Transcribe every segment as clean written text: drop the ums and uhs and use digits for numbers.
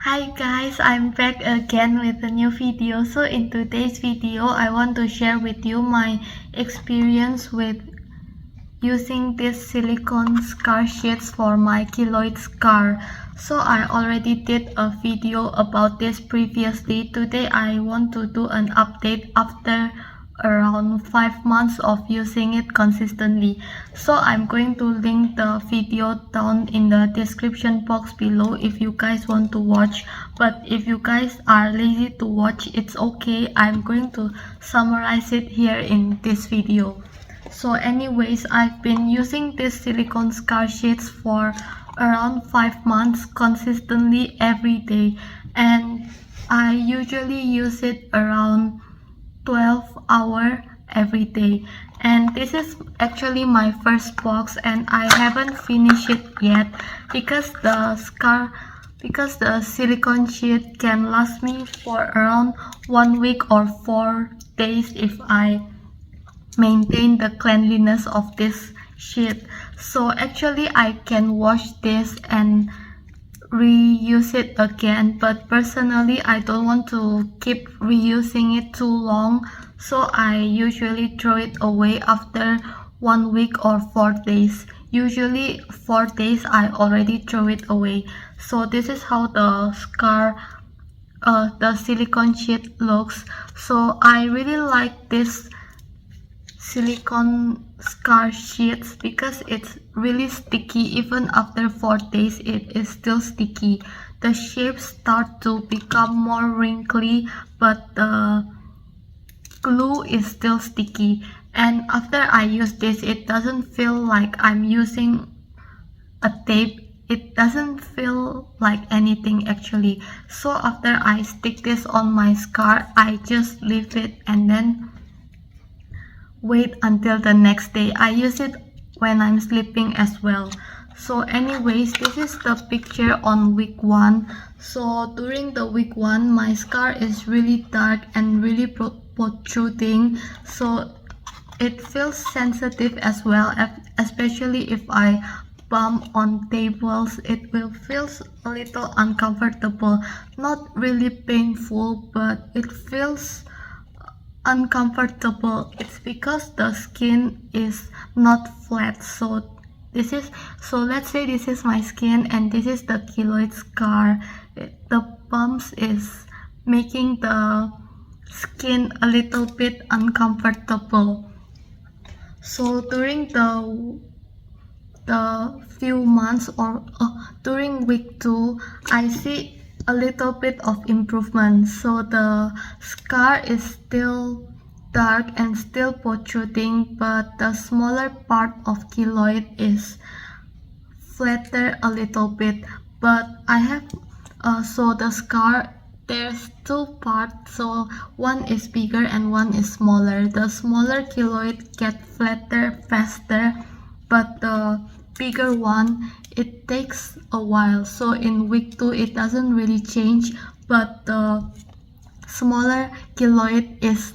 Hi guys, I'm back again with a new video. So in today's video, I want to share with you my experience with using this silicone scar sheets for my keloid scar. So I already did a video about this previously. Today I want to do an update after around 5 months of using it consistently. So I'm going to link the video down in the description box below if you guys want to watch, but if you guys are lazy to watch, it's okay. I'm going to summarize it here in this video. So anyways, I've been using this silicone scar sheets for around 5 months consistently every day, and I usually use it around 12 hours every day. And this is actually my first box and I haven't finished it yet because the silicone sheet can last me for around 1 week or 4 days if I maintain the cleanliness of this sheet. So actually I can wash this and reuse it again, but personally I don't want to keep reusing it too long, so I usually throw it away after 1 week or 4 days. Usually 4 days I already throw it away. So this is how the silicone sheet looks. So I really like this silicone scar sheets because it's really sticky. Even after 4 days it is still sticky. The shapes start to become more wrinkly, but the glue is still sticky, and after I use this it doesn't feel like I'm using a tape. It doesn't feel like anything actually. So after I stick this on my scar, I just leave it and then wait until the next day. I use it when I'm sleeping as well. So anyways, this is the picture on week 1. So during the week 1, my scar is really dark and really protruding, so it feels sensitive as well, especially if I bump on tables. It will feel a little uncomfortable, not really painful, but it feels uncomfortable. It's because the skin is not flat. So let's say this is my skin and this is the keloid scar. The bumps is making the skin a little bit uncomfortable. So during the few months or during week 2, I see a little bit of improvement. So the scar is still dark and still protruding, but the smaller part of keloid is flatter a little bit. But I have so the scar, there's 2 parts, so one is bigger and one is smaller. The smaller keloid get flatter faster, but the bigger one, it takes a while. So in week 2 it doesn't really change, but the smaller keloid is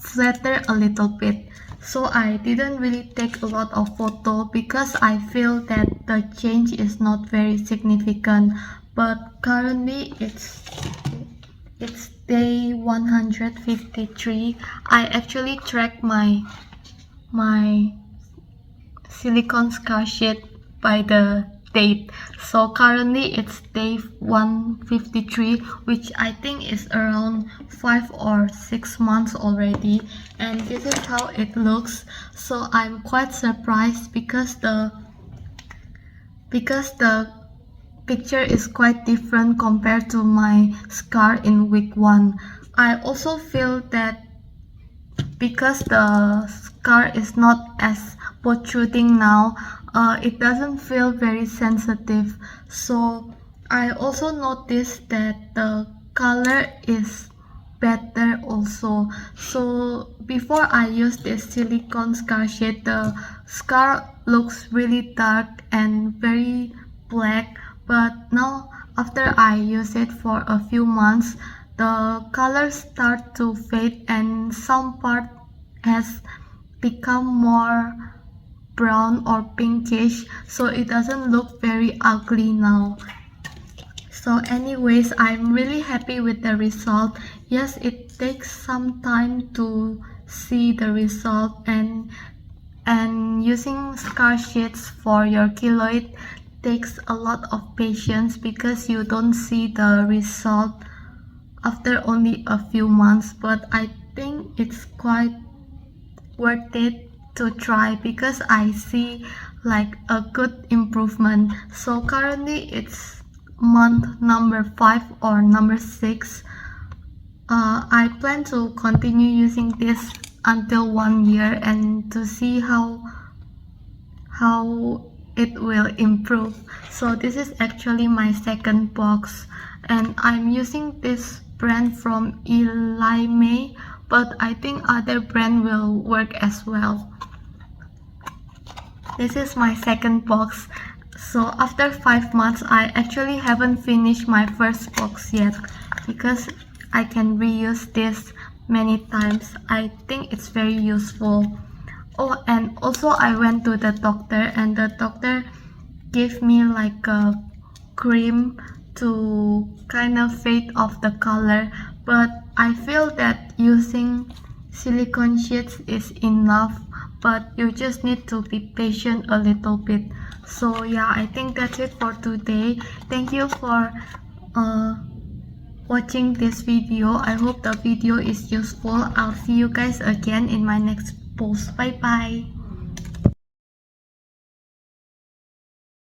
flatter a little bit. So I didn't really take a lot of photo because I feel that the change is not very significant. But currently it's day 153. I actually track my silicone scar sheet by the date. So currently it's day 153, which I think is around 5 or 6 months already, and this is how it looks. So I'm quite surprised because the picture is quite different compared to my scar in week 1. I also feel that because the scar is not as protruding now, it doesn't feel very sensitive. So I also noticed that the color is better also. So before I use this silicone scar sheet, the scar looks really dark and very black, but now after I use it for a few months, the colors start to fade and some part has become more brown or pinkish, so it doesn't look very ugly now. So anyways, I'm really happy with the result. Yes, it takes some time to see the result, and using scar sheets for your keloid takes a lot of patience because you don't see the result after only a few months, but I think it's quite worth it to try because I see like a good improvement. So currently it's month number 5 or number 6. I plan to continue using this until 1 year and to see how it will improve. So this is actually my second box, and I'm using this brand from Eli May, but I think other brand will work as well. This is my second box. So after 5 months, I actually haven't finished my first box yet because I can reuse this many times. I think it's very useful. Oh, and also I went to the doctor, and the doctor gave me like a cream to kind of fade off the color, but I feel that using silicone sheets is enough, but you just need to be patient a little bit. So yeah, I think that's it for today. Thank you for watching this video. I hope the video is useful. I'll see you guys again in my next post. Bye bye.